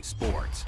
Sports.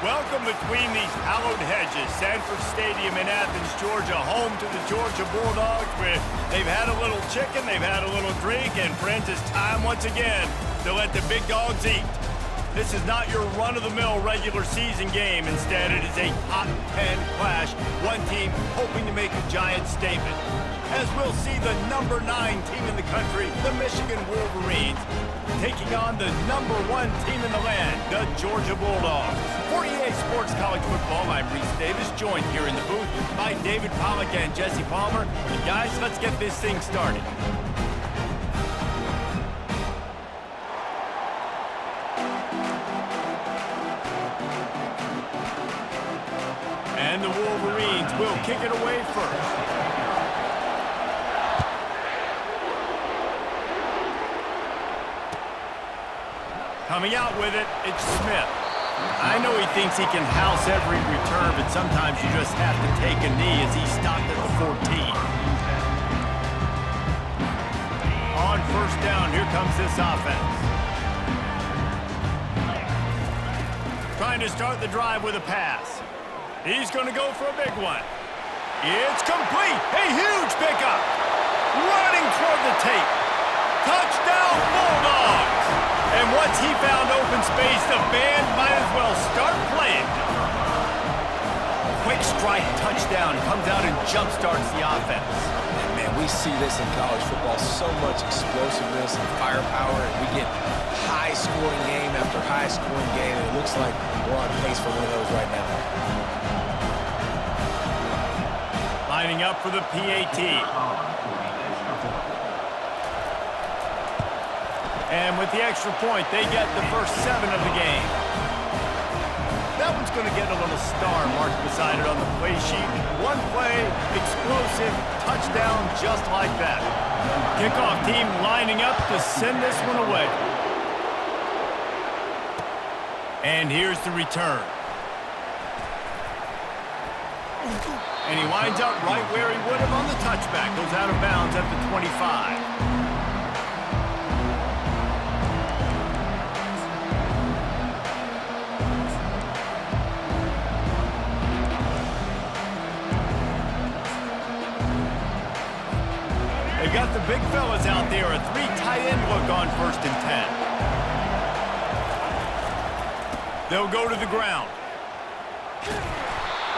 Welcome between these hallowed hedges. Sanford Stadium in Athens, Georgia, home to the Georgia Bulldogs, where they've had a little chicken, they've had a little drink, and friends, it's time once again to let the big dogs eat. This is not your run-of-the-mill regular season game. Instead, it is a top 10 clash, one team hoping to make a giant statement. As we'll see the number 9 team in the country, the Michigan Wolverines, taking on the number 1 team in the land, the Georgia Bulldogs. For EA Sports College Football, I'm Reese Davis, joined here in the booth by David Pollack and Jesse Palmer. And guys, let's get this thing started. And the Wolverines will kick it away first. Coming out with it, it's Smith. I know he thinks he can house every return, but sometimes you just have to take a knee as he's stopped at the 14. On first down, here comes this offense. Trying to start the drive with a pass. He's going to go for a big one. It's complete. A huge pickup. Running toward the tape. Touchdown, Bulldogs. And once he found open space, the band might as well start playing. Quick strike touchdown comes out and jumpstarts the offense. And man, we see this in college football, so much explosiveness and firepower, and we get high-scoring game after high-scoring game, and it looks like we're on pace for one of those right now. Lining up for the PAT. And with the extra point, they get the first 7 of the game. That one's going to get a little star marked beside it on the play sheet. One play, explosive, touchdown just like that. Kickoff team lining up to send this one away. And here's the return. And he winds up right where he would have on the touchback. Goes out of bounds at the 25. They've got the big fellas out there, a 3 tight end look on 1st and 10. They'll go to the ground.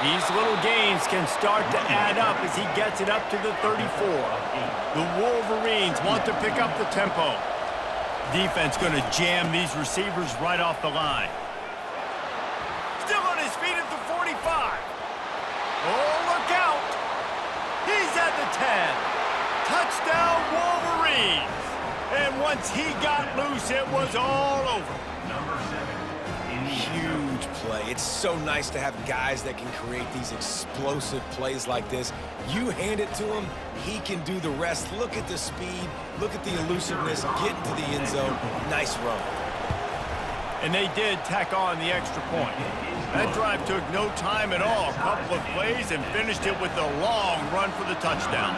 These little gains can start to add up as he gets it up to the 34. The Wolverines want to pick up the tempo. Defense going to jam these receivers right off the line. Still on his feet at the 45. Oh, look out. He's at the 10. Touchdown, Wolverines! And once he got loose, it was all over. Huge play. It's so nice to have guys that can create these explosive plays like this. You hand it to him, he can do the rest. Look at the speed. Look at the elusiveness. Get into the end zone. Nice run. And they did tack on the extra point. That drive took no time at all. A couple of plays and finished it with a long run for the touchdown.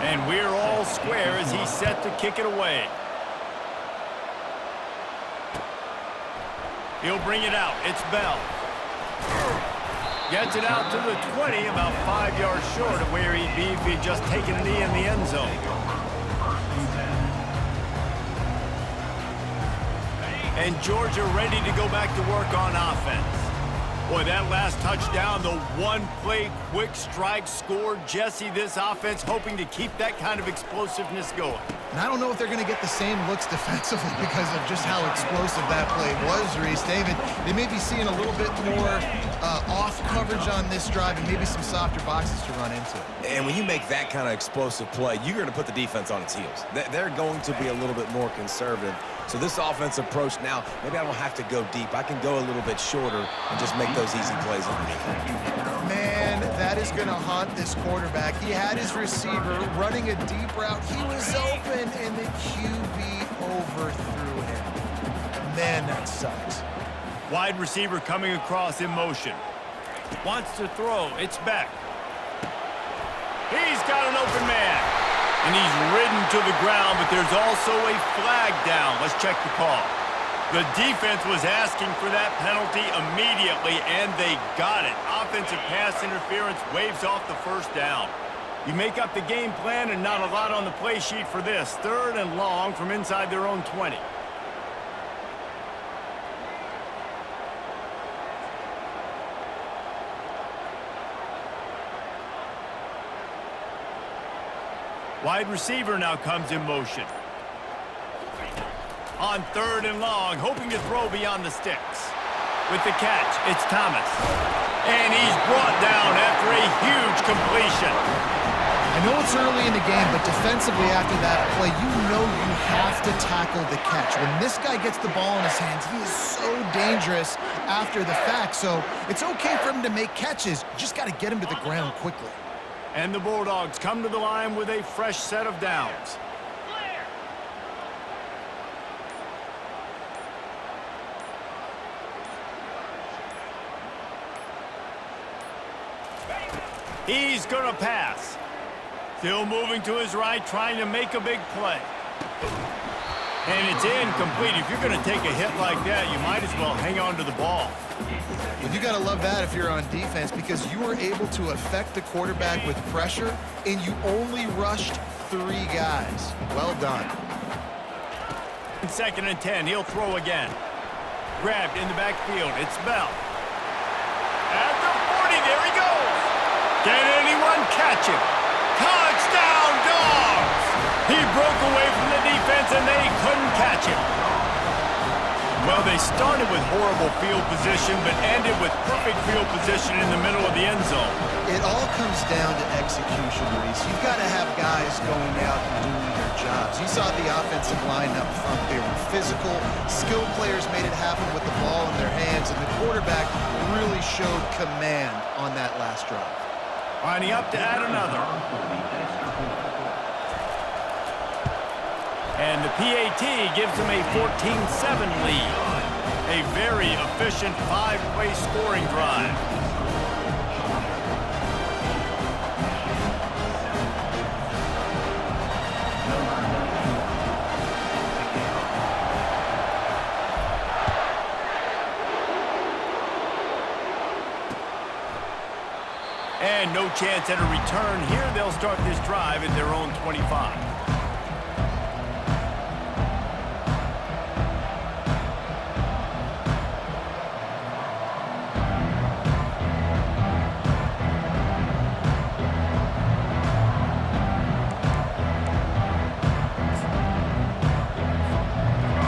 And we're all square as he's set to kick it away. He'll bring it out. It's Bell. Gets it out to the 20, about 5 yards short of where he'd be if he'd just taken a knee in the end zone. And Georgia ready to go back to work on offense. Boy, that last touchdown, the one-play quick strike score. Jesse, this offense hoping to keep that kind of explosiveness going. And I don't know if they're going to get the same looks defensively because of just how explosive that play was, Reese. David, they may be seeing a little bit more off coverage on this drive and maybe some softer boxes to run into. And when you make that kind of explosive play, you're going to put the defense on its heels. They're going to be a little bit more conservative. So this offense approach now, maybe I don't have to go deep. I can go a little bit shorter and just make those easy plays underneath. Man, that is going to haunt this quarterback. He had his receiver running a deep route. He was open, and the QB overthrew him. Man, that sucks. Wide receiver coming across in motion. Wants to throw. It's back. He's got an open man. And he's ridden to the ground, but there's also a flag down. Let's check the call. The defense was asking for that penalty immediately, and they got it. Offensive pass interference waves off the first down. You make up the game plan and not a lot on the play sheet for this. 3rd and long from inside their own 20. Wide receiver now comes in motion. On 3rd and long, hoping to throw beyond the sticks. With the catch, it's Thomas. And he's brought down after a huge completion. I know it's early in the game, but defensively after that play, you know you have to tackle the catch. When this guy gets the ball in his hands, he is so dangerous after the fact. So it's okay for him to make catches. You just got to get him to the ground quickly. And the Bulldogs come to the line with a fresh set of downs. He's going to pass. Still moving to his right, trying to make a big play. And it's incomplete. If you're going to take a hit like that, you might as well hang on to the ball. Well, you got to love that if you're on defense because you were able to affect the quarterback with pressure, and you only rushed 3 guys. Well done. 2nd and 10, he'll throw again. Grabbed in the backfield, it's Bell. At the 40, there he goes. Can anyone catch him? Touchdown, Dogs! He broke away from the defense, and they couldn't catch him. Well, they started with horrible field position, but ended with perfect field position in the middle of the end zone. It all comes down to execution, Reese. You've got to have guys going out and doing their jobs. You saw the offensive line up front. They were physical. Skilled players made it happen with the ball in their hands, and the quarterback really showed command on that last drive. Lining up to add another. And the PAT gives them a 14-7 lead. A very efficient 5-play scoring drive. And no chance at a return here. They'll start this drive at their own 25.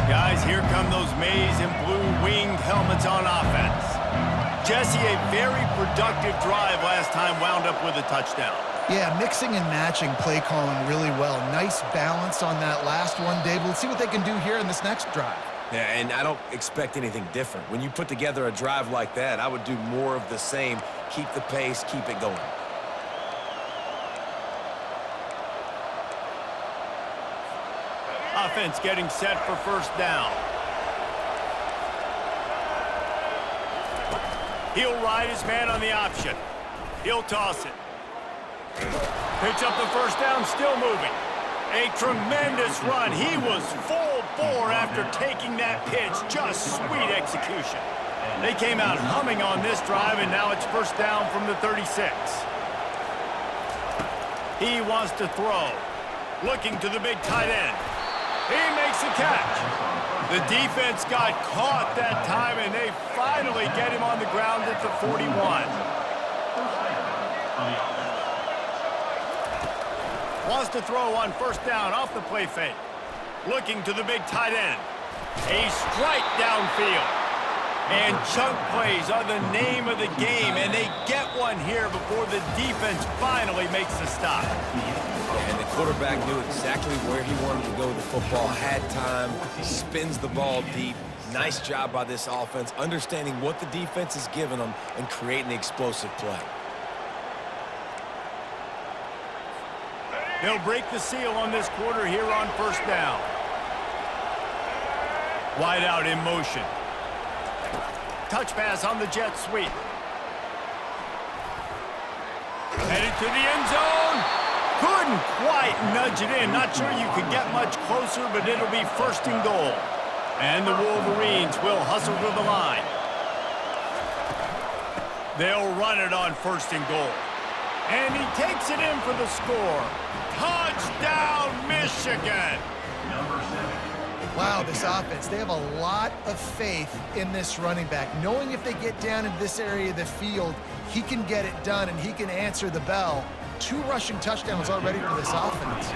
Guys, here come those maize and blue winged helmets on offense. Jesse, a very productive drive last time, wound up with a touchdown. Yeah, mixing and matching play calling really well. Nice balance on that last one, David. Let's see what they can do here in this next drive. Yeah, and I don't expect anything different. When you put together a drive like that, I would do more of the same. Keep the pace, keep it going. Offense getting set for first down. He'll ride his man on the option. He'll toss it. Picks up the first down, still moving. A tremendous run. He was full bore after taking that pitch. Just sweet execution. They came out humming on this drive, and now it's first down from the 36. He wants to throw. Looking to the big tight end. He makes the catch. The defense got caught that time, and they finally get him on the ground at the 41. Wants to throw on first down off the play fake. Looking to the big tight end. A strike downfield. And chunk plays are the name of the game, and they get one here before the defense finally makes the stop. And the quarterback knew exactly where he wanted to go with the football, had time, spins the ball deep. Nice job by this offense, understanding what the defense is giving them and creating the explosive play. They'll break the seal on this quarter here on first down. Wide out in motion. Touch pass on the jet sweep. Headed to the end zone. Couldn't quite nudge it in. Not sure you could get much closer, but it'll be first and goal. And the Wolverines will hustle to the line. They'll run it on first and goal. And he takes it in for the score. Touchdown, Michigan! Wow, this offense, they have a lot of faith in this running back, knowing if they get down in this area of the field, he can get it done and he can answer the bell. 2 rushing touchdowns already for this offense.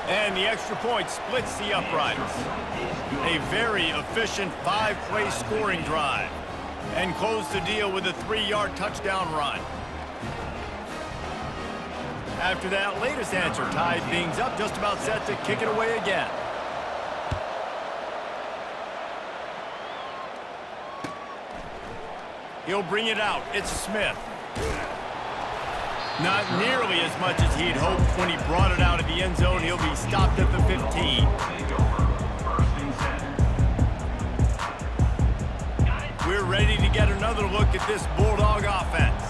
And the extra point splits the uprights. A very efficient 5-play scoring drive. And close the deal with a 3-yard touchdown run. After that latest answer tied things up, just about set to kick it away again. He'll bring it out. It's Smith. Not nearly as much as he'd hoped when he brought it out of the end zone. He'll be stopped at the 15. We're ready to get another look at this Bulldog offense.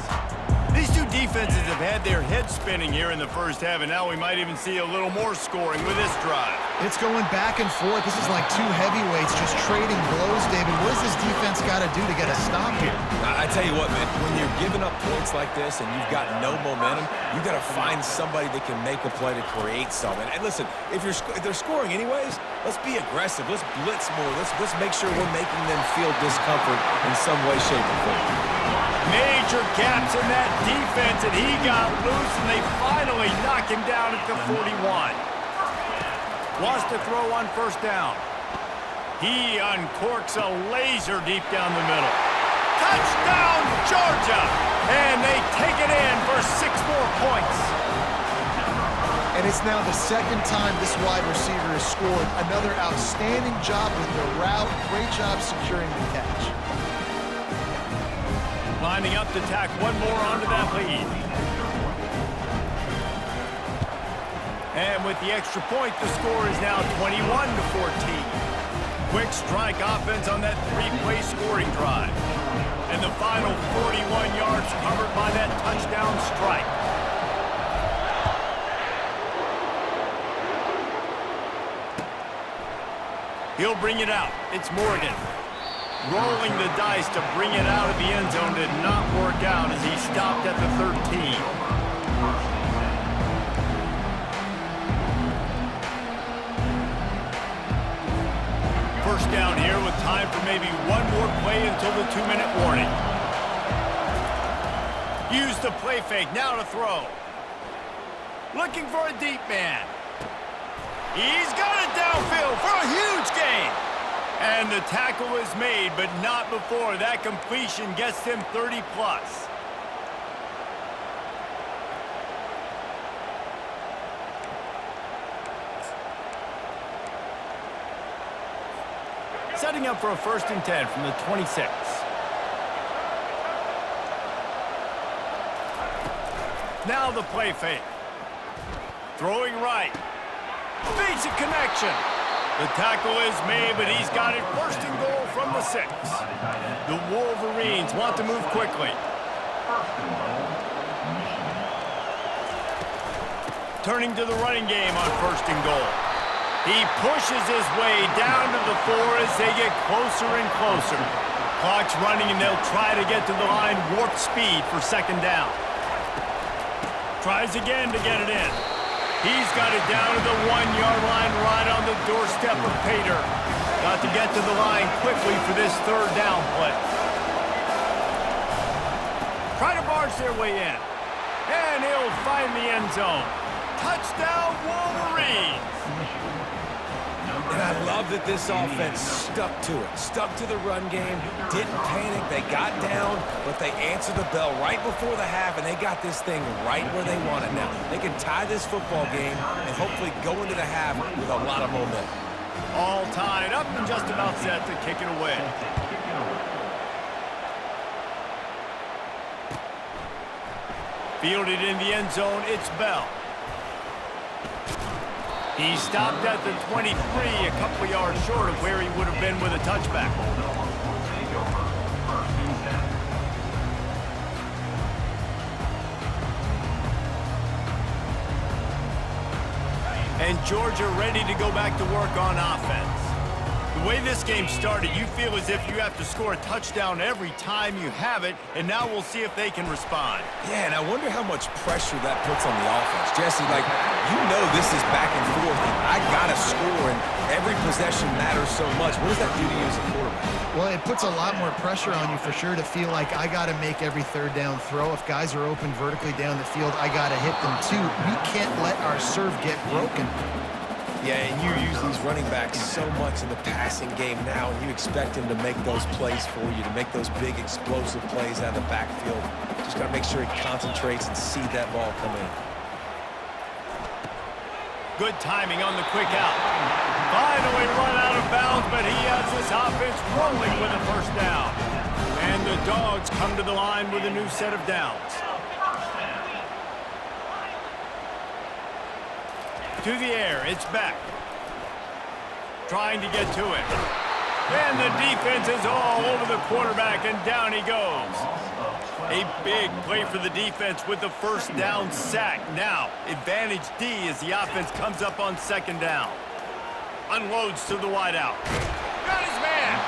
These two defenses have had their heads spinning here in the first half, and now we might even see a little more scoring with this drive. It's going back and forth. This is like 2 heavyweights just trading blows, David. What does this defense got to do to get a stop here? I tell you what, man, when you're giving up points like this and you've got no momentum, you got to find somebody that can make a play to create something. And listen, if they're scoring anyways, let's be aggressive. Let's blitz more. Let's make sure we're making them feel discomfort in some way, shape, or form. Major gaps in that defense, and he got loose, and they finally knock him down at the 41. Wants to throw on first down. He uncorks a laser deep down the middle. Touchdown, Georgia! And they take it in for 6 more points. And it's now the second time this wide receiver has scored. Another outstanding job with the route. Great job securing the catch. Lining up to tack one more onto that lead. And with the extra point, the score is now 21-14. Quick strike offense on that 3-play scoring drive. And the final 41 yards covered by that touchdown strike. He'll bring it out. It's Morgan. Rolling the dice to bring it out of the end zone did not work out as he stopped at the 13. First down here with time for maybe one more play until the 2-minute warning. Use the play fake, now to throw. Looking for a deep man. He's got it downfield for a huge gain. And the tackle is made, but not before that completion gets him 30+. Setting up for a 1st and 10 from the 26. Now the play fake. Throwing right. Basic connection. The tackle is made, but he's got it 1st and goal from the 6. The Wolverines want to move quickly. Turning to the running game on 1st and goal. He pushes his way down to the 4 as they get closer and closer. Clock's running, and they'll try to get to the line warp speed for 2nd down. Tries again to get it in. He's got it down to the 1-yard line right on the doorstep of Pater. Got to get to the line quickly for this 3rd down play. Try to barge their way in. And he'll find the end zone. Touchdown, Wolverines! And I love that this offense stuck to it, stuck to the run game, didn't panic, they got down, but they answered the bell right before the half, and they got this thing right where they want it now. They can tie this football game and hopefully go into the half with a lot of momentum. All tied up and just about set to kick it away. Fielded in the end zone, it's Bell. He stopped at the 23, a couple of yards short of where he would have been with a touchback. And Georgia ready to go back to work on offense. The way this game started, you feel as if you have to score a touchdown every time you have it, and now we'll see if they can respond. Yeah, and I wonder how much pressure that puts on the offense. Jesse, like, you know this is back and forth, and I got to score, and every possession matters so much. What does that do to you as a quarterback? Well, it puts a lot more pressure on you for sure to feel like I got to make every 3rd down throw. If guys are open vertically down the field, I got to hit them too. We can't let our serve get broken. Yeah, and you use these running backs so much in the passing game now, and you expect him to make those plays for you, to make those big explosive plays out of the backfield. Just got to make sure he concentrates and see that ball come in. Good timing on the quick out. Finally run out of bounds, but he has this offense rolling with a 1st down. And the Dogs come to the line with a new set of downs. To the air, it's back. Trying to get to it. And the defense is all over the quarterback, and down he goes. A big play for the defense with the 1st down sack. Now, advantage D as the offense comes up on 2nd down. Unloads to the wideout. Got his man.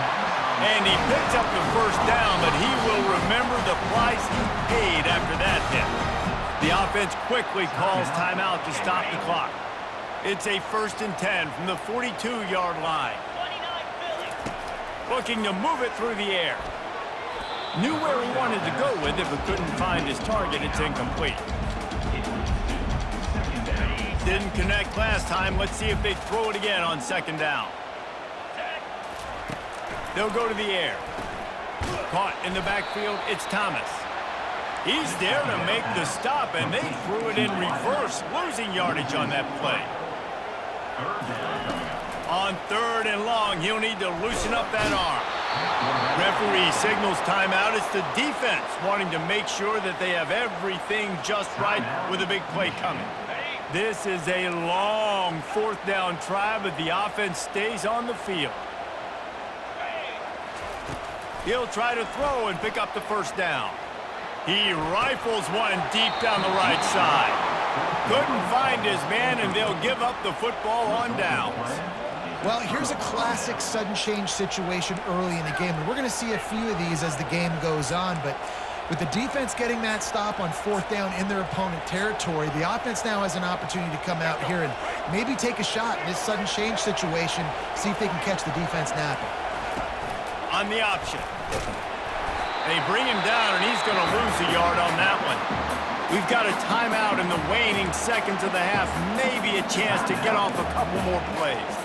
And he picks up the 1st down, but he will remember the price he paid after that hit. The offense quickly calls timeout to stop the clock. It's a 1st and 10 from the 42-yard line. Looking to move it through the air. Knew where he wanted to go with it, but couldn't find his target. It's incomplete. Didn't connect last time. Let's see if they throw it again on 2nd down. They'll go to the air. Caught in the backfield, it's Thomas. He's there to make the stop, and they threw it in reverse, losing yardage on that play. On 3rd and long, he'll need to loosen up that arm. Referee signals timeout. It's the defense wanting to make sure that they have everything just right with a big play coming. This is a long 4th down try, but the offense stays on the field. He'll try to throw and pick up the 1st down. He rifles one deep down the right side. Couldn't find his man, and they'll give up the football on downs. Well, here's a classic sudden change situation early in the game. And we're going to see a few of these as the game goes on, but with the defense getting that stop on 4th down in their opponent territory, the offense now has an opportunity to come out here and maybe take a shot in this sudden change situation, see if they can catch the defense napping. On the option. They bring him down, and he's going to lose a yard on that one. We've got a timeout in the waning seconds of the half, maybe a chance to get off a couple more plays.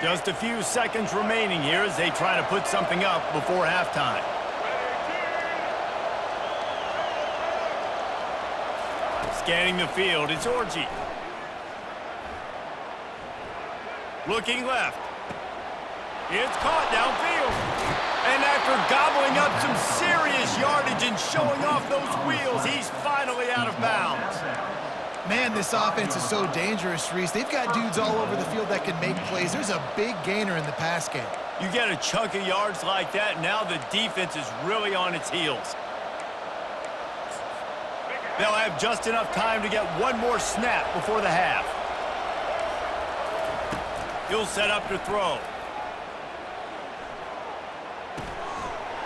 Just a few seconds remaining here as they try to put something up before halftime. Scanning the field, it's Orji. Looking left. It's caught downfield. And after gobbling up some serious yardage and showing off those wheels, he's finally out of bounds. Man, this offense is so dangerous, Reese. They've got dudes all over the field that can make plays. There's a big gainer in the pass game. You get a chunk of yards like that, now the defense is really on its heels. They'll have just enough time to get one more snap before the half. He'll set up to throw.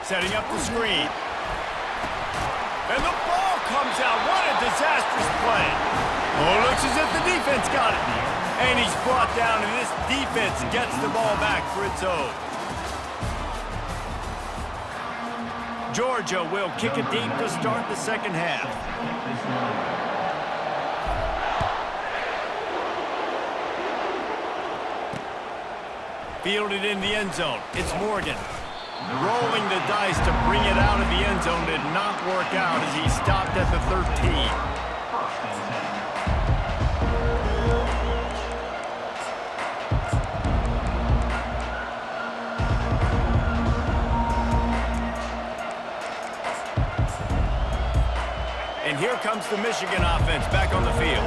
Setting up the screen. And the ball comes out. What a disastrous play. Oh, looks as if the defense got it. And he's brought down, and this defense gets the ball back for its own. Georgia will kick it deep to start the second half. Fielded in the end zone. It's Morgan. Rolling the dice to bring it out of the end zone did not work out as he stopped at the 13. And here comes the Michigan offense back on the field.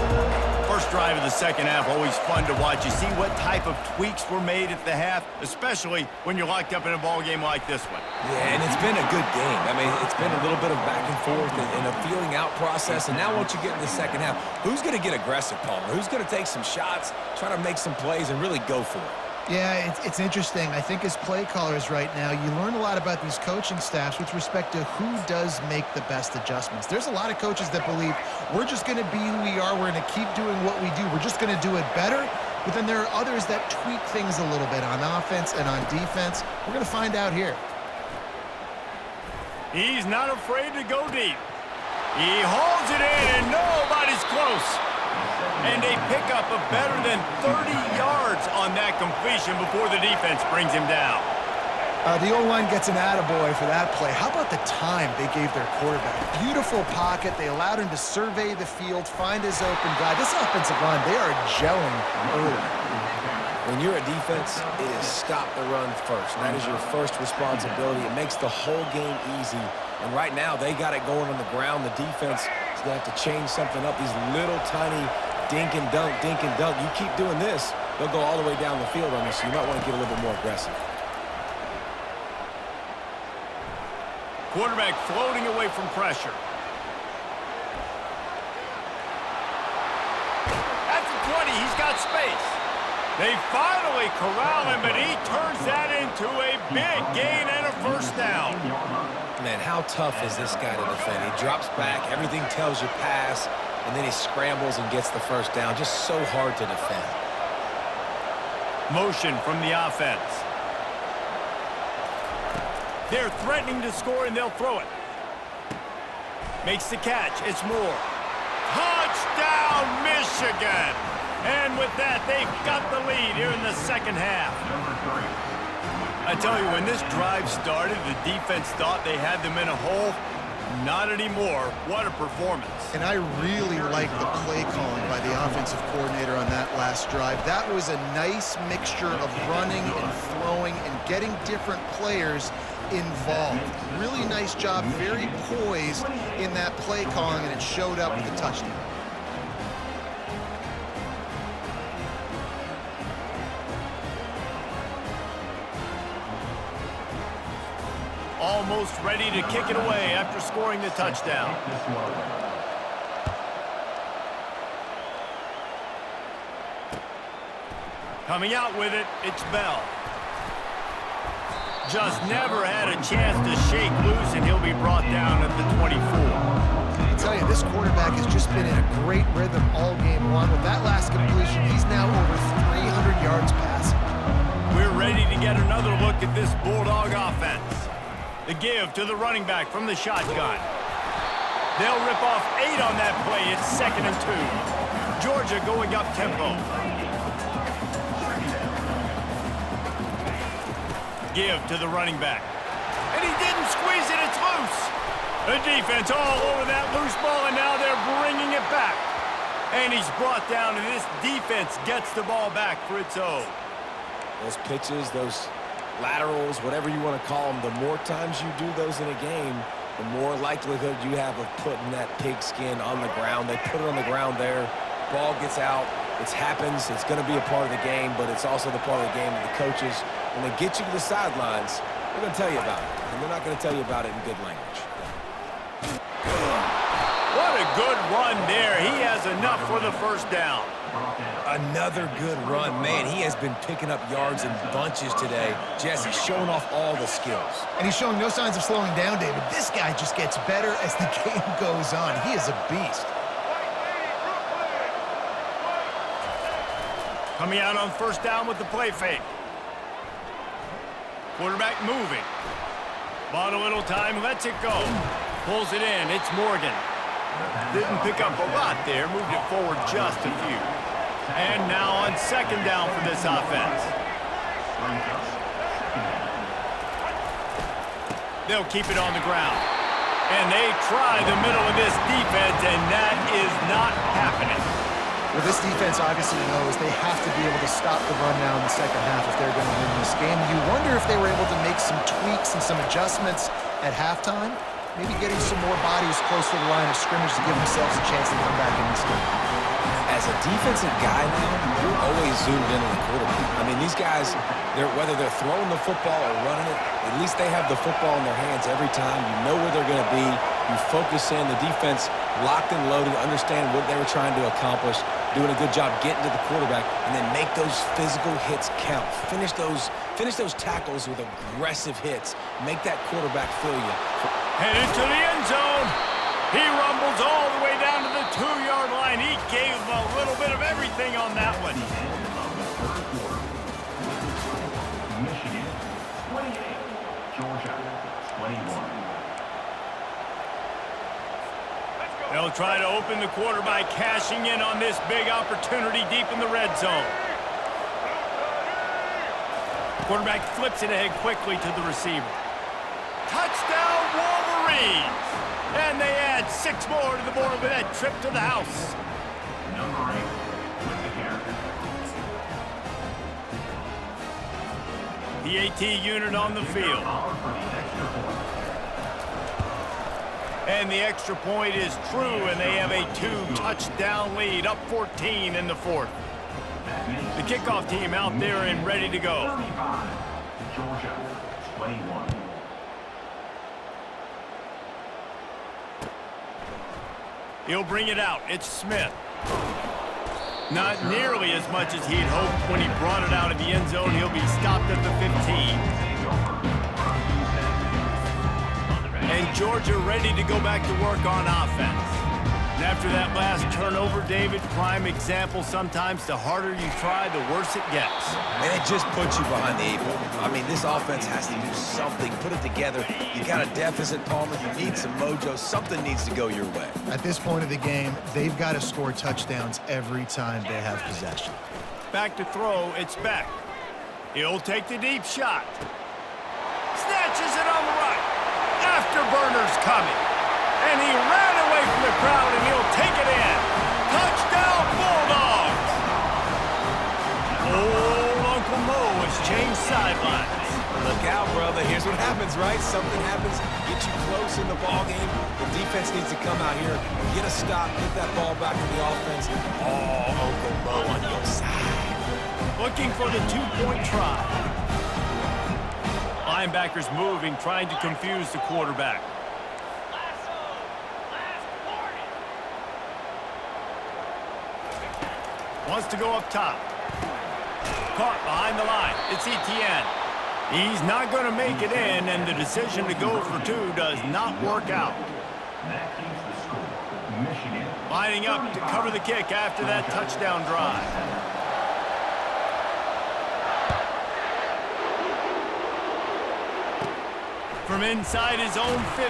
First drive of the second half, always fun to watch. You see what type of tweaks were made at the half, especially when you're locked up in a ball game like this one. Yeah, and it's been a good game. I mean, it's been a little bit of back and forth and a feeling out process. And now once you get in the second half, who's going to get aggressive, Palmer? Who's going to take some shots, try to make some plays, and really go for it? Yeah, it's interesting. I think as play callers right now, you learn a lot about these coaching staffs with respect to who does make the best adjustments. There's a lot of coaches that believe we're just going to be who we are. We're going to keep doing what we do. We're just going to do it better. But then there are others that tweak things a little bit on offense and on defense. We're going to find out here. He's not afraid to go deep. He hauls it in, and nobody's close. And they pick up a better than 30 yards on that completion before the defense brings him down. The O-line gets an attaboy for that play. How about the time they gave their quarterback? Beautiful pocket. They allowed him to survey the field, find his open guy. This offensive line, they are gelling early. When you're a defense, it is stop the run first. That is your first responsibility. It makes the whole game easy. And right now, they got it going on the ground. The defense is going to have to change something up. These little tiny dink and dunk, dink and dunk. You keep doing this, they'll go all the way down the field on this. So you might want to get a little bit more aggressive. Quarterback floating away from pressure. At the 20, he's got space. They finally corral him, but he turns that into a big gain and a first down. Man, how tough is this guy to defend? He drops back, everything tells you pass, and then he scrambles and gets the first down. Just so hard to defend. Motion from the offense. They're threatening to score, and they'll throw it. Makes the catch. It's Moore. Touchdown, Michigan! And with that, they've got the lead here in the second half. I tell you, when this drive started, the defense thought they had them in a hole. Not anymore. What a performance. And I really like the play calling by the offensive coordinator on that last drive. That was a nice mixture of running and throwing and getting different players involved. Really nice job, very poised in that play calling, and it showed up with the touchdown. Almost ready to kick it away after scoring the touchdown. Coming out with it, it's Bell. Just never had a chance to shake loose, and he'll be brought down at the 24. I tell you, this quarterback has just been in a great rhythm all game long. With that last completion, he's now over 300 yards passing. We're ready to get another look at this Bulldog offense. The give to the running back from the shotgun. They'll rip off 8 on that play. It's 2nd and 2. Georgia going up tempo. Give to the running back. And he didn't squeeze it. It's loose. The defense all over that loose ball, and now they're bringing it back. And he's brought down, and this defense gets the ball back for its own. Those pitches, those laterals, whatever you want to call them, the more times you do those in a game, the more likelihood you have of putting that pigskin on the ground. They put it on the ground there. Ball gets out. It happens. It's going to be a part of the game, but it's also the part of the game that the coaches, when they get you to the sidelines, they're going to tell you about it. And they're not going to tell you about it in good language. What a good run there. He has enough for the first down. Another good run. Man, he has been picking up yards in bunches today. Jesse's showing off all the skills. And he's showing no signs of slowing down, David. This guy just gets better as the game goes on. He is a beast. Coming out on first down with the play fake. Quarterback moving. Bought a little time, lets it go. Pulls it in, it's Morgan. Didn't pick up a lot there, moved it forward just a few. And now on second down for this offense. They'll keep it on the ground. And they try the middle of this defense, and that is not happening. Well, this defense obviously knows they have to be able to stop the run now in the second half if they're going to win this game. You wonder if they were able to make some tweaks and some adjustments at halftime, maybe getting some more bodies close to the line of scrimmage to give themselves a chance to come back in this game. As a defensive guy now, you're always zoomed in on the quarterback. I mean, these guys, whether they're throwing the football or running it, at least they have the football in their hands every time. You know where they're going to be. You focus in. The defense locked and loaded, understand what they were trying to accomplish, doing a good job getting to the quarterback, and then make those physical hits count. Finish those tackles with aggressive hits. Make that quarterback feel you. Headed to the end zone. He rumbles all the way down to the 2-yard line. He gave a little bit of everything on that one. Michigan 28, Georgia 21. They'll try to open the quarter by cashing in on this big opportunity deep in the red zone. Quarterback flips it ahead quickly to the receiver. Touchdown, Wolverines! And they add 6 more to the board with that trip to the house. Number 8 with the carry. PAT unit on the field. And the extra point is true, and they have a 2-touchdown lead, up 14 in the 4th. The kickoff team out there and ready to go. 35, Georgia 21. He'll bring it out. It's Smith. Not nearly as much as he'd hoped when he brought it out of the end zone. He'll be stopped at the 15. And Georgia ready to go back to work on offense. And after that last turnover, David, prime example sometimes the harder you try, the worse it gets. And it just puts you behind the 8 ball. I mean, this offense has to do something. Put it together. You got a deficit, Palmer. You need some mojo. Something needs to go your way. At this point of the game, they've got to score touchdowns every time they have possession. Back to throw, it's Beck. He'll take the deep shot. Snatches it on the right. Afterburner's coming. And he ran away from the crowd, and he'll take it in. Touchdown, Bulldogs! Old Uncle Mo has changed sidelines. Look out, brother. Here's what happens, right? Something happens, get you close in the ball game. The defense needs to come out here, get a stop, get that ball back to the offense. Oh, Uncle Mo on your side. Looking for the two-point try. Linebackers moving, trying to confuse the quarterback. Wants to go up top. Caught behind the line. It's Etienne. He's not going to make it in, and the decision to go for two does not work out. That keeps the score. Michigan. Lining up to cover the kick after that touchdown drive. From inside his own 15,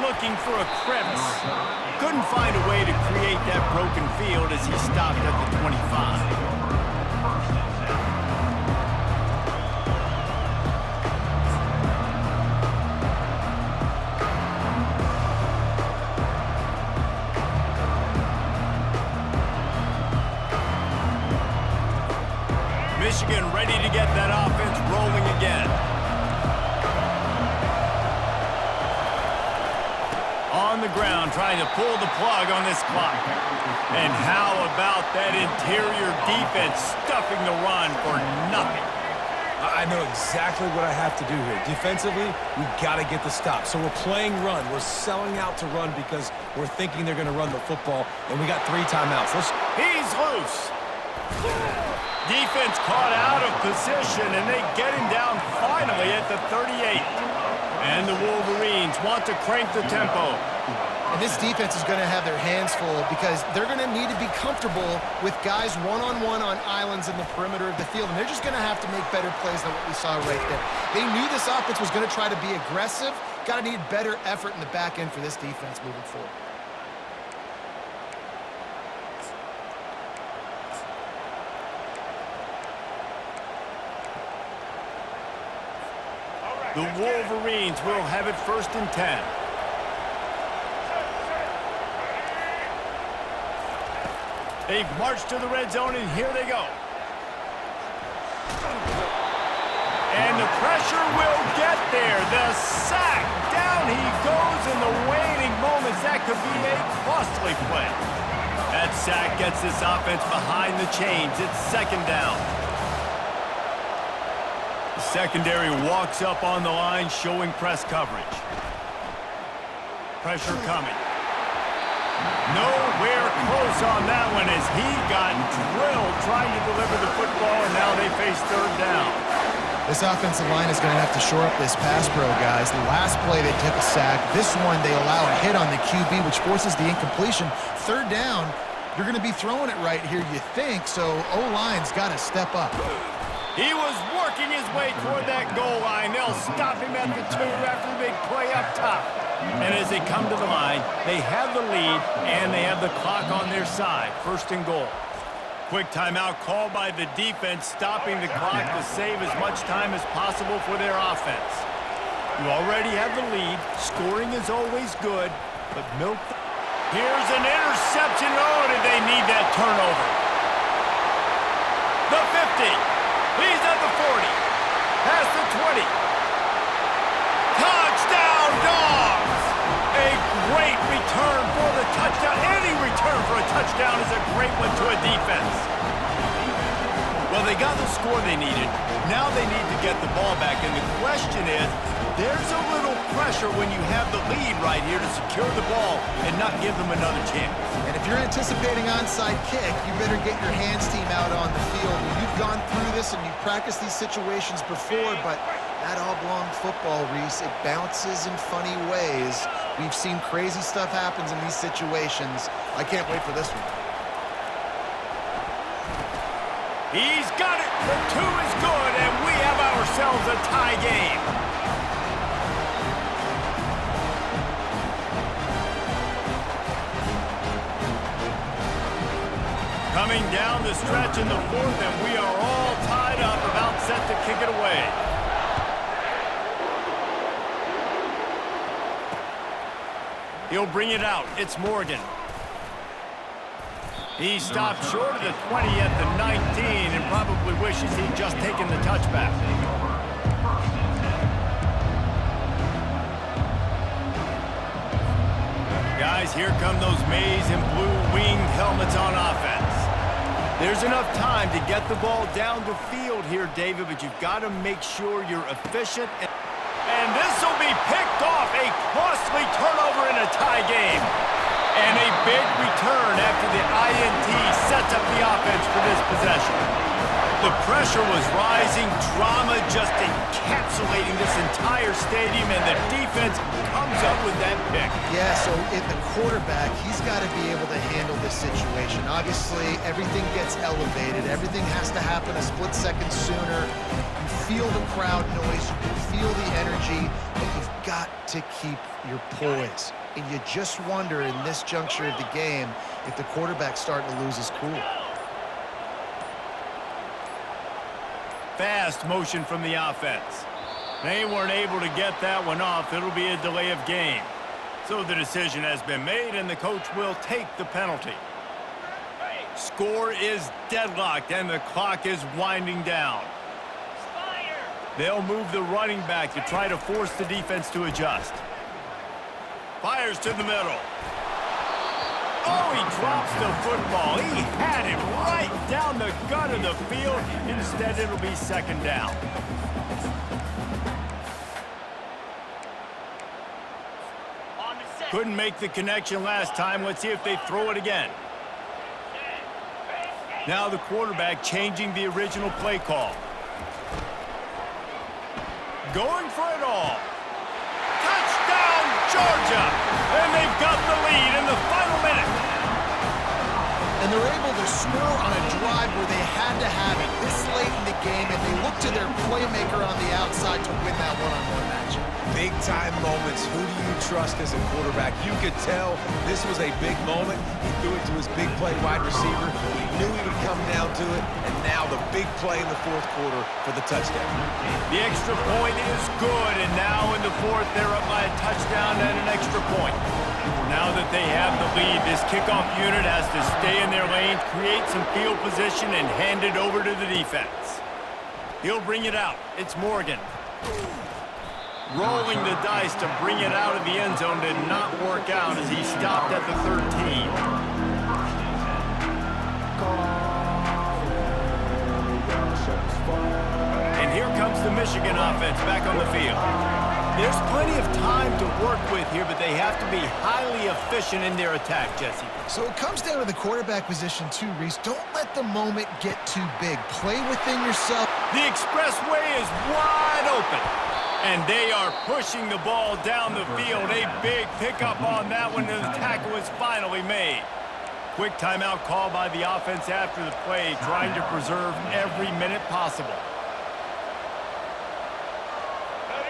looking for a crevice. Couldn't find a way to create that broken field as he stopped at the 25. Michigan ready to get that offense rolling again. On the ground, trying to pull the plug on this clock. And how about that interior defense stuffing the run for nothing? I know exactly what I have to do here. Defensively, we've got to get the stop. So we're playing run. We're selling out to run because we're thinking they're going to run the football, and we got 3 timeouts. He's loose. Defense caught out of position, and they get him down finally at the 38. And the Wolverines want to crank the tempo. And this defense is going to have their hands full because they're going to need to be comfortable with guys one-on-one on islands in the perimeter of the field. And they're just going to have to make better plays than what we saw right there. They knew this offense was going to try to be aggressive. Got to need better effort in the back end for this defense moving forward. The Wolverines will have it 1st and 10. They've marched to the red zone, and here they go. And the pressure will get there. The sack. Down he goes in the waning moments. That could be a costly play. That sack gets this offense behind the chains. It's 2nd down. The secondary walks up on the line, showing press coverage. Pressure coming. Nowhere close on that one as he got drilled trying to deliver the football, and now they face 3rd down. This offensive line is going to have to shore up this pass pro, guys. The last play they took a sack. This one they allow a hit on the QB, which forces the incompletion. 3rd down, you're going to be throwing it right here, you think, so O-line's got to step up. He was working his way toward that goal line. They'll stop him at the 2 after the big play up top. And as they come to the line, they have the lead, and they have the clock on their side. 1st and goal. Quick timeout called by the defense, stopping the clock to save as much time as possible for their offense. You already have the lead. Scoring is always good, but milk. Here's an interception. Oh, did they need that turnover? The 50. He's at the 40. Past the 20. Touchdown, Dogs! A great return for the touchdown. Any return for a touchdown is a great one to a defense. Well, they got the score they needed. Now they need to get the ball back. And the question is, there's a little pressure when you have the lead right here to secure the ball and not give them another chance. And if you're anticipating onside kick, you better get your hands team out on the field. You've gone through this and you've practiced these situations before, but That oblong football, Reese, it bounces in funny ways. We've seen crazy stuff happens in these situations. I can't wait for this one. He's got it. The 2 is good, and we have ourselves a tie game. Coming down the stretch in the 4th, and we are all tied up, about set to kick it away. He'll bring it out. It's Morgan. He stopped short of the 20 at the 19 and probably wishes he'd just taken the touchback. Guys, here come those maize and blue winged helmets on offense. There's enough time to get the ball down the field here, David, but you've got to make sure you're efficient. And this will be picked off. A costly turnover in a tie game. And a big return after the INT sets up the offense for this possession. The pressure was rising, drama just encapsulating this entire stadium, and the defense comes up with that pick. Yeah, so the quarterback, he's got to be able to handle this situation. Obviously, everything gets elevated. Everything has to happen a split second sooner. You feel the crowd noise. You can feel the energy, but you've got to keep your poise. And you just wonder in this juncture of the game if the quarterback's starting to lose his cool. Fast motion from the offense. They weren't able to get that one off. It'll be a delay of game. So the decision has been made, and the coach will take the penalty. Score is deadlocked, and the clock is winding down. They'll move the running back to try to force the defense to adjust. Fires to the middle. Oh, he drops the football. He had it right down the gut of the field. Instead, it'll be second down. Couldn't make the connection last time. Let's see if they throw it again. Now the quarterback changing the original play call. Going for it all. Touchdown, Georgia! And they've got the lead in the final minute. And they're able to score on a drive where they had to have it this late in the game, and they look to their playmaker on the outside to win that one-on-one matchup. Big-time moments. Who do you trust as a quarterback? You could tell this was a big moment. He threw it to his big play wide receiver. He knew he would come down to it, and now the big play in the 4th quarter for the touchdown. The extra point is good, and now in the 4th, they're up by a touchdown and an extra point. Now that they have the lead, this kickoff unit has to stay in their lane, create some field position, and hand it over to the defense. He'll bring it out. It's Morgan. Rolling the dice to bring it out of the end zone did not work out as he stopped at the 13. And here comes the Michigan offense back on the field. There's plenty of time to work with here, but they have to be highly efficient in their attack, Jesse. So it comes down to the quarterback position too, Reese. Don't let the moment get too big. Play within yourself. The expressway is wide open, and they are pushing the ball down the field. A big pickup on that one, and the tackle is finally made. Quick timeout call by the offense after the play, trying to preserve every minute possible.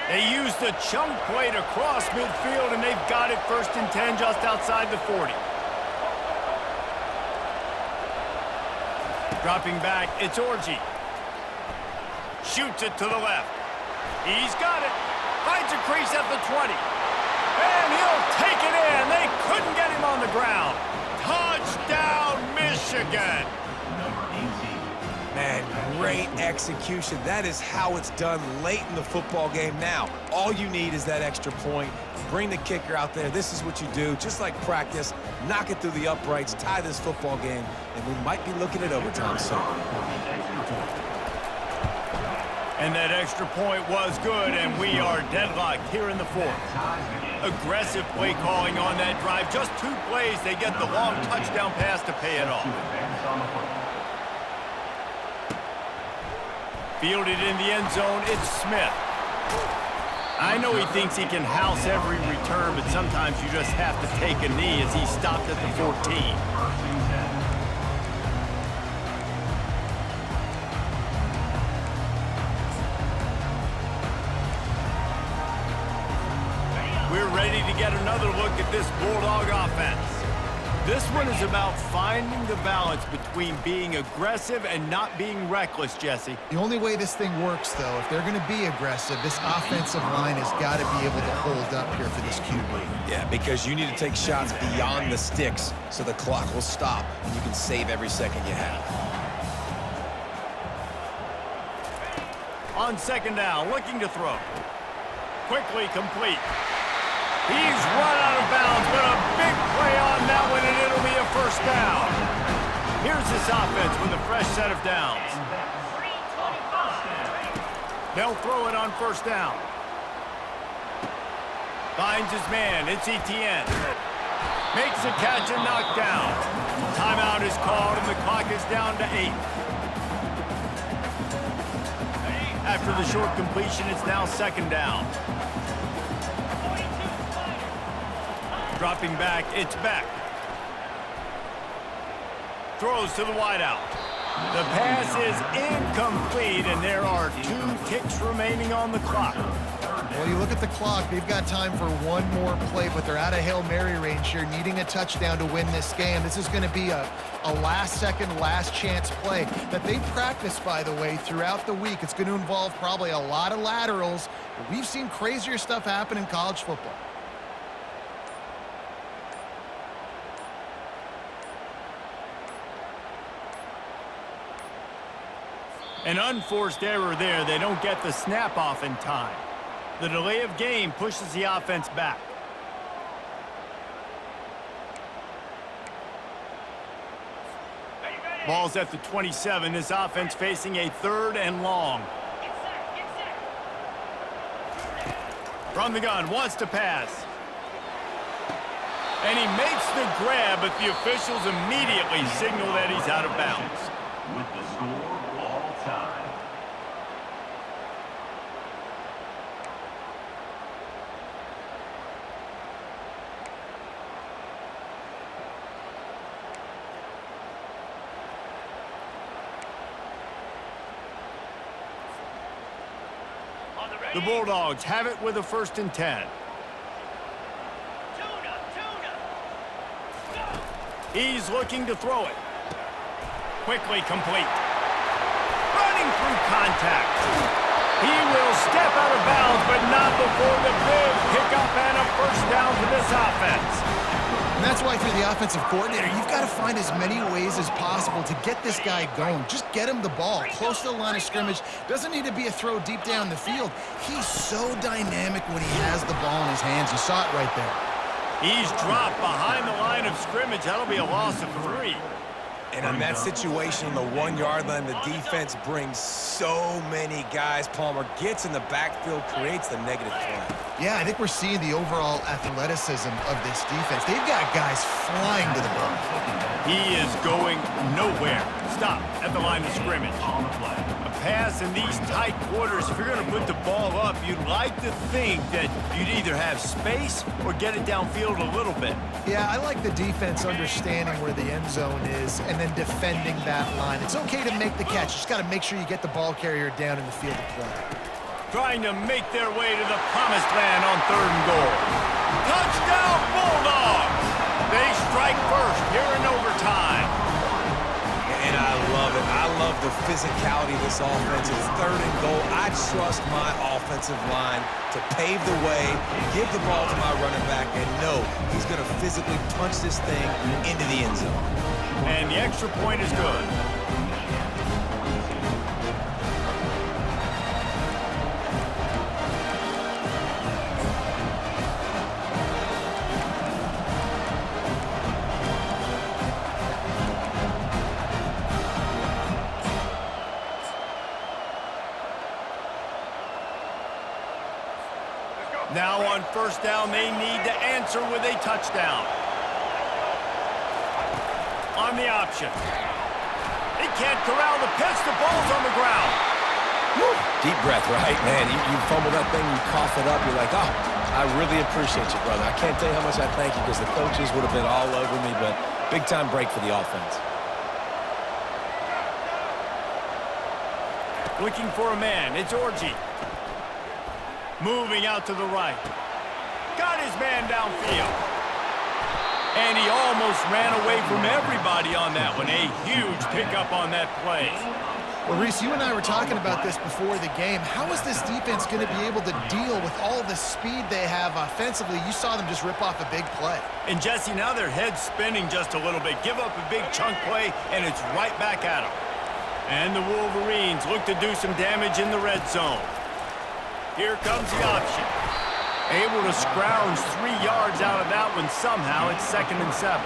They used the chunk play to cross midfield, and they've got it 1st and 10 just outside the 40. Dropping back, it's Orji. Shoots it to the left. He's got it. Finds a crease at the 20. And he'll take it in. They couldn't get him on the ground. Touchdown, Michigan. Man, great execution. That is how it's done late in the football game. Now, all you need is that extra point. Bring the kicker out there. This is what you do. Just like practice, knock it through the uprights, tie this football game, and we might be looking at overtime soon. And that extra point was good, and we are deadlocked here in the 4th. Aggressive play calling on that drive. Just 2 plays, they get the long touchdown pass to pay it off. Fielded in the end zone, it's Smith. I know he thinks he can house every return, but sometimes you just have to take a knee as he stopped at the 14. We're ready to get another look at this Bulldog offense. This one is about finding the balance between being aggressive and not being reckless, Jesse. The only way this thing works, though, if they're going to be aggressive, this offensive line has got to be able to hold up here for this QB. Yeah, because you need to take shots beyond the sticks so the clock will stop and you can save every second you have. On second down, looking to throw. Quickly complete. He's run out of bounds, but a big play on that one, and it'll be a first down. Here's this offense with a fresh set of downs. They'll throw it on first down. Finds his man. It's Etienne. Makes a catch and knocked down. Timeout is called, and the clock is down to 8. After the short completion, it's now second down. Dropping back, it's Beck. Throws to the wideout. The pass is incomplete, and there are 2 ticks remaining on the clock. Well, you look at the clock, they've got time for one more play, but they're out of Hail Mary range here, needing a touchdown to win this game. This is going to be a last-second, last-chance play that they practice, by the way, throughout the week. It's going to involve probably a lot of laterals. We've seen crazier stuff happen in college football. An unforced error there. They don't get the snap off in time. The delay of game pushes the offense back. Ball's at the 27. This offense facing a 3rd and long. From the gun, wants to pass. And he makes the grab, but the officials immediately signal that he's out of bounds. With the score, all time. The Bulldogs have it with a 1st and 10. He's looking to throw it. Quickly complete. Running through contact. He will step out of bounds, but not before the big pickup and a first down for this offense. And that's why, if you're the offensive coordinator, you've got to find as many ways as possible to get this guy going. Just get him the ball close to the line of scrimmage. Doesn't need to be a throw deep down the field. He's so dynamic when he has the ball in his hands. You saw it right there. He's dropped behind the line of scrimmage. That'll be a loss of 3. And on that situation, the 1-yard line, the defense brings so many guys. Palmer gets in the backfield, creates the negative play. Yeah, I think we're seeing the overall athleticism of this defense. They've got guys flying to the ball. He is going nowhere. Stop at the line of scrimmage. A pass in these tight quarters, if you're going to put the ball up, you'd like to think that you'd either have space or get it downfield a little bit. Yeah, I like the defense understanding where the end zone is and then defending that line. It's okay to make the catch. You just got to make sure you get the ball carrier down in the field of play. Trying to make their way to the promised land on 3rd and goal. Touchdown, Bulldogs! They strike first here in overtime. And I love it. I love the physicality of this offense. It's 3rd and goal. I trust my offensive line to pave the way, give the ball to my running back, and know he's going to physically punch this thing into the end zone. And the extra point is good. Now on first down, they need to answer with a touchdown. On the option. He can't corral the pitch. The ball's on the ground. Deep breath, right? Man, you fumble that thing, you cough it up, you're like, oh, I really appreciate you, brother. I can't tell you how much I thank you because the coaches would have been all over me, but big-time break for the offense. Looking for a man. It's Orji. Moving out to the right. Got his man downfield. And he almost ran away from everybody on that one. A huge pickup on that play. Well, Reese, you and I were talking about this before the game. How is this defense going to be able to deal with all the speed they have offensively? You saw them just rip off a big play. And Jesse, now their head's spinning just a little bit. Give up a big chunk play, and it's right back at them. And the Wolverines look to do some damage in the red zone. Here comes the option. Able to scrounge 3 yards out of that one somehow. It's 2nd and 7.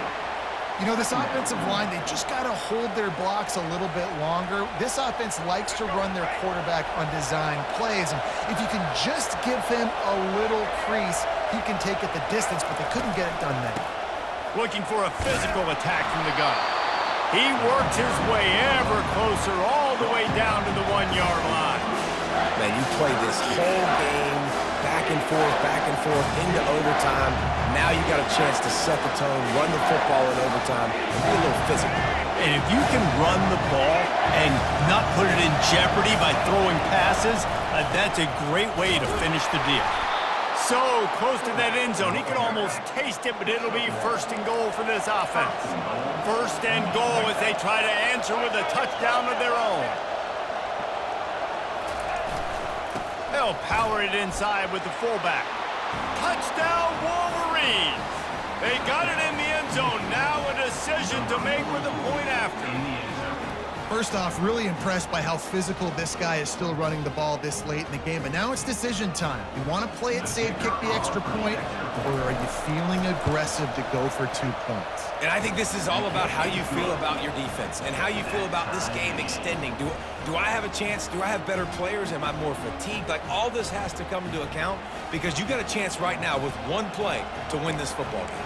You know, this offensive line, they just got to hold their blocks a little bit longer. This offense likes to run their quarterback on design plays. And if you can just give him a little crease, he can take it the distance, but they couldn't get it done then. Looking for a physical attack from the gun. He works his way ever closer all the way down to the 1-yard line. Man, you play this whole game back and forth, into overtime. Now you got a chance to set the tone, run the football in overtime, and be a little physical. And if you can run the ball and not put it in jeopardy by throwing passes, that's a great way to finish the deal. So close to that end zone, he can almost taste it, but it'll be 1st and goal for this offense. 1st and goal as they try to answer with a touchdown of their own. They'll power it inside with the fullback. Touchdown, Wolverines! They got it in the end zone. Now a decision to make with a point after. First off, really impressed by how physical this guy is still running the ball this late in the game. But now it's decision time. You want to play it safe, kick the extra point, or are you feeling aggressive to go for 2 points? And I think this is all about how you feel about your defense and how you feel about this game extending. Do I have a chance? Do I have better players? Am I more fatigued? Like, all this has to come into account because you got a chance right now with 1 play to win this football game.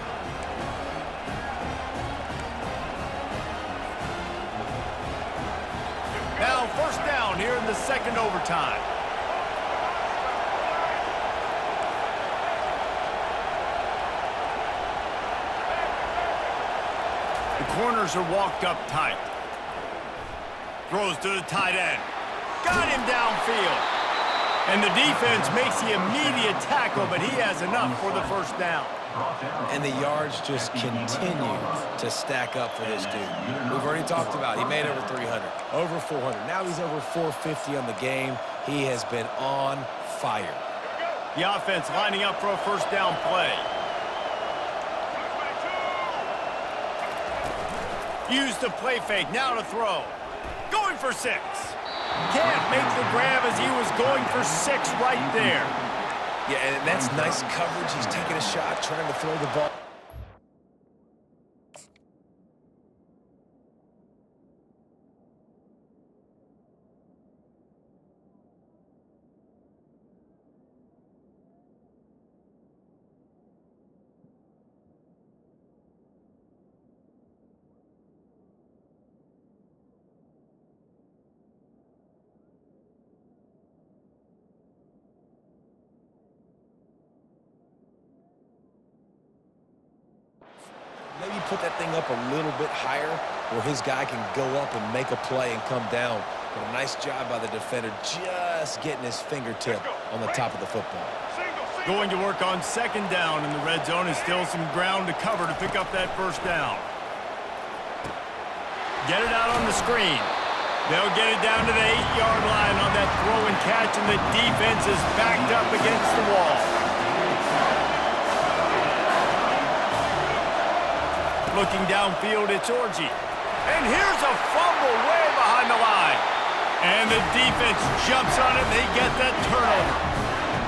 Now 1st down here in the 2nd overtime. The corners are walked up tight. Throws to the tight end. Got him downfield. And the defense makes the immediate tackle, but he has enough for the 1st down. And the yards just continue to stack up for this dude. We've already talked about he made over 300, over 400. Now he's over 450 on the game. He has been on fire. The offense lining up for a 1st down play. Use the play fake, now to throw. Going for 6. Can't make the grab as he was going for 6 right there. Yeah, and that's nice coverage. He's taking a shot, trying to throw the ball. Maybe put that thing up a little bit higher where his guy can go up and make a play and come down. But a nice job by the defender just getting his fingertip on the top of the football. Going to work on 2nd down in the red zone and still some ground to cover to pick up that 1st down. Get it out on the screen. They'll get it down to the 8-yard line on that throw and catch, and the defense is backed up against the wall. Looking downfield, it's Orji. And here's a fumble way behind the line. And the defense jumps on it, and they get that turnover.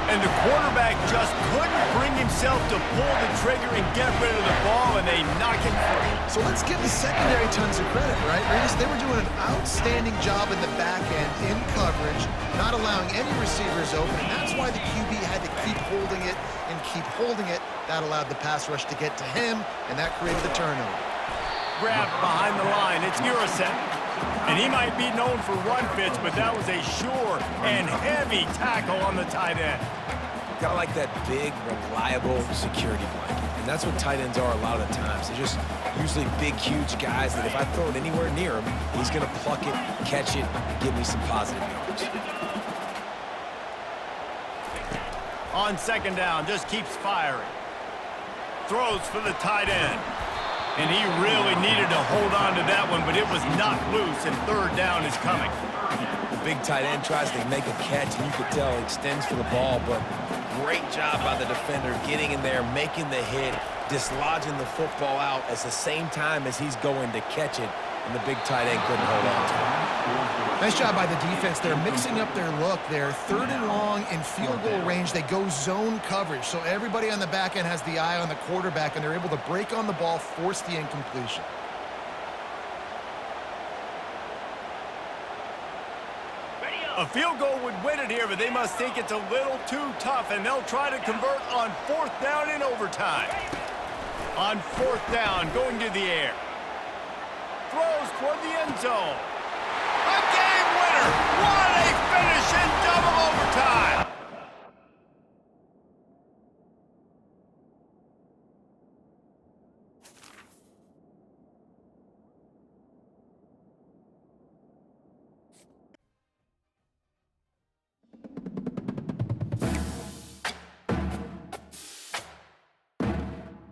And the quarterback just couldn't bring himself to pull the trigger and get rid of the ball, and they knock him free. So let's give the secondary tons of credit, right, Reese? They were doing an outstanding job in the back end, in coverage, not allowing any receivers open, and that's why the QB had to keep holding it and keep holding it. That allowed the pass rush to get to him, and that created the turnover. Grab behind the line. It's Uriset. And he might be known for run fits, but that was a sure and heavy tackle on the tight end. Got like that big, reliable security blanket. And that's what tight ends are a lot of the times. They're just usually big, huge guys that if I throw it anywhere near him, he's going to pluck it, catch it, and give me some positive yards. On second down, just keeps firing. Throws for the tight end. And he really needed to hold on to that one, but it was knocked loose, and third down is coming. The big tight end tries to make a catch, and you could tell he extends for the ball, but great job by the defender getting in there, making the hit, dislodging the football out at the same time as he's going to catch it, and the big tight end couldn't hold on to it. Nice job by the defense. They're mixing up their look. They're third and long in field goal range. They go zone coverage, so everybody on the back end has the eye on the quarterback, and they're able to break on the ball, force the incompletion. A field goal would win it here, but they must think it's a little too tough, and they'll try to convert on fourth down in overtime. On fourth down, going to the air. Throws toward the end zone. A game winner! What a finish in double overtime!